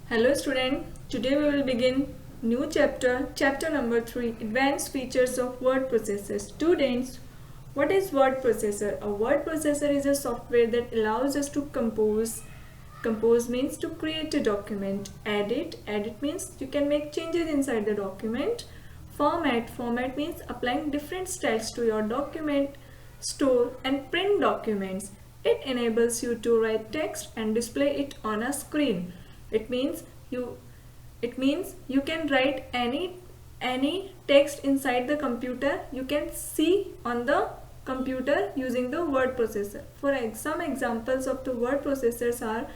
Hello student, today we will begin new chapter number 3, Advanced Features of Word Processor. Students, what is word processor? A word processor is a software that allows us to compose. Compose means to create a document. Edit means you can make changes inside the document. Format means applying different styles to your document. Store and print documents. It enables you to write text and display it on a screen. It means you can write any text inside the computer. You can see on the computer using the word processor. Some examples of the word processors are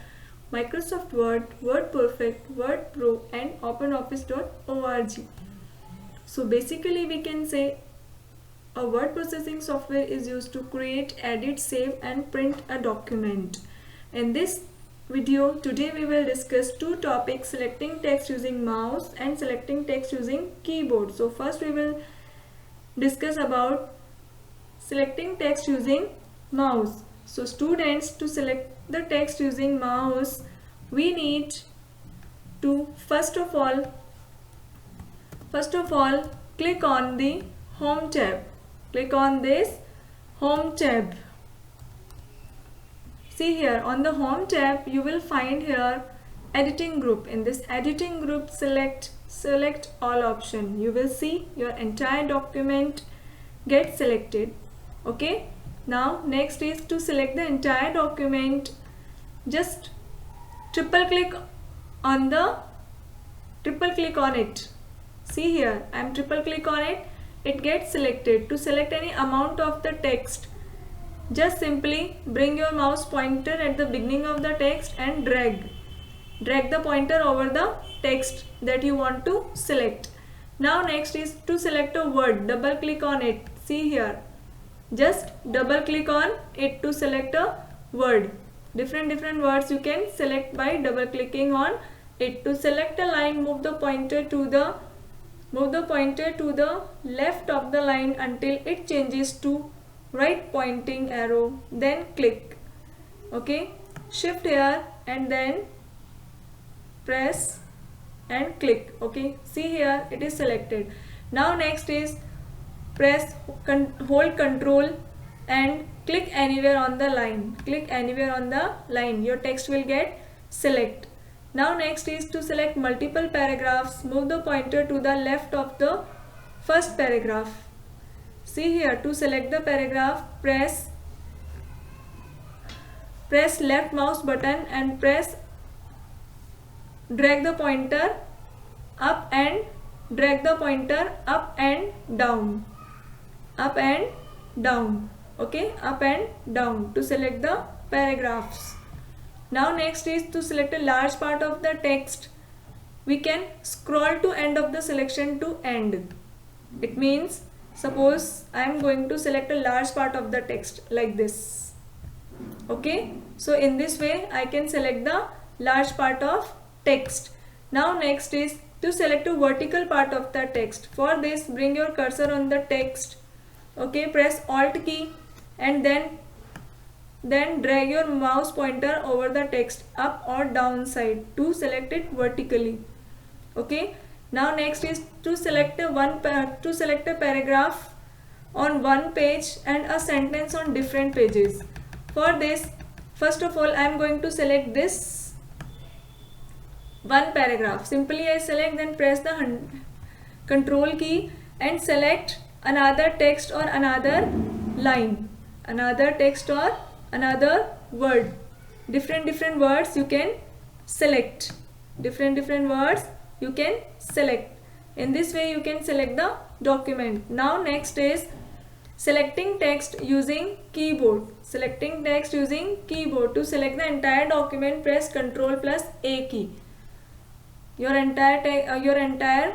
Microsoft Word, WordPerfect, Word Pro and OpenOffice.org. So basically we can say a word processing software is used to create, edit, save and print a document. In this video, today we will discuss two topics: selecting text using mouse and selecting text using keyboard. So first we will discuss about selecting text using mouse. So students, to select the text using mouse, we need to first of all click on the home tab. Click on this home tab. See here on the home tab you will find here editing group. In this editing group, select all option. You will see your entire document get selected. Okay, now next is to select the entire document. Just triple click on it. See here, I am triple click on it. It gets selected. To select any amount of the text, just simply bring your mouse pointer at the beginning of the text and drag the pointer over the text that you want to select. Now next is to select a word. Double click on it. See here, just double click on it to select a word. Different words you can select by double clicking on it. To select a line, move the pointer to the left of the line until it changes to right pointing arrow, then click. Okay, shift here and then press and click. Okay, see here it is selected. Now next is hold control and click anywhere on the line. Your text will get select. Now next is to select multiple paragraphs. Move the pointer to the left of the first paragraph. See here, to select the paragraph, press left mouse button and drag the pointer up and down. Okay, up and down to select the paragraphs. Now next is to select a large part of the text. We can scroll to end of the selection to end. It means, suppose I am going to select a large part of the text like this. Okay, so in this way I can select the large part of text. Now next is to select a vertical part of the text. For this, bring your cursor on the text. Okay, press Alt key and then drag your mouse pointer over the text up or down side to select it vertically. Okay, now next is to select a paragraph on one page and a sentence on different pages. For this, first of all I am going to select this one paragraph. Simply I select, then press the control key and select another text or another line, another text or another word. Different words you can select. In this way you can select the document. Now next is selecting text using keyboard. To select the entire document, press Ctrl plus A key. Your entire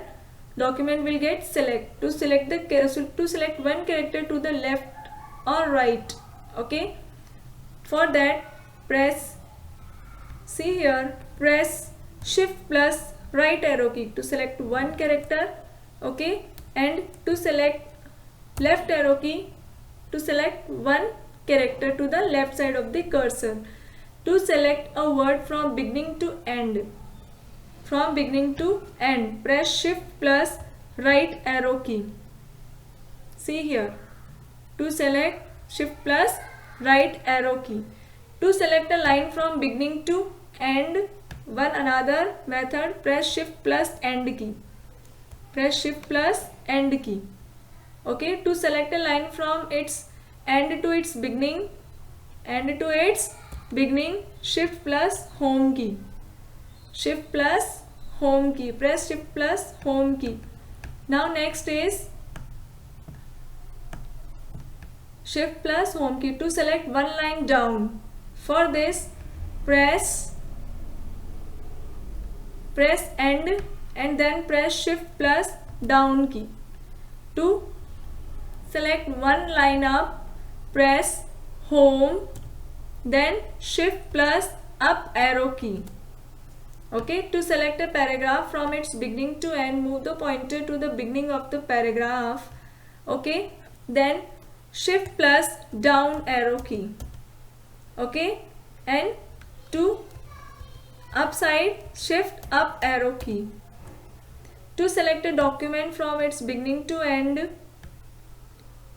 document will get select. To select one character to the left or right. Okay, for that press Shift plus right arrow key to select one character. Okay, and to select left arrow key to select one character to the left side of the cursor. To select a word from beginning to end, from beginning to end, press shift plus right arrow key. See here, to select shift plus right arrow key. To select a line from beginning to end, one another method, press shift plus end key. Press shift plus end key. Okay, to select a line from its end to its beginning, shift plus home key. Shift plus home key. Press shift plus home key. Now next is shift plus home key to select one line down. For this, press end and then press shift plus down key. To select one line up, press home, then shift plus up arrow key. Okay, to select a paragraph from its beginning to end, move the pointer to the beginning of the paragraph. Okay, then shift plus down arrow key. Okay, and to upside, shift up arrow key. To select a document from its beginning to end,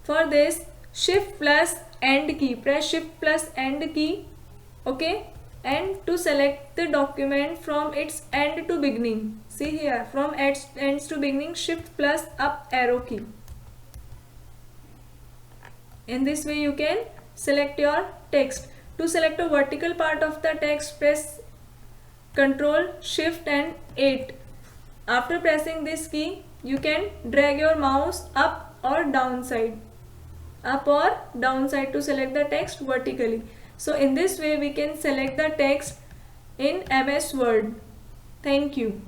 for this, shift plus end key. Press shift plus end key. Okay, and to select the document from its end to beginning, see here, from ends to beginning, shift plus up arrow key. In this way you can select your text. To select a vertical part of the text, press Ctrl Shift and 8. After pressing this key, you can drag your mouse up or downside to select the text vertically. So in this way we can select the text in MS Word. Thank you.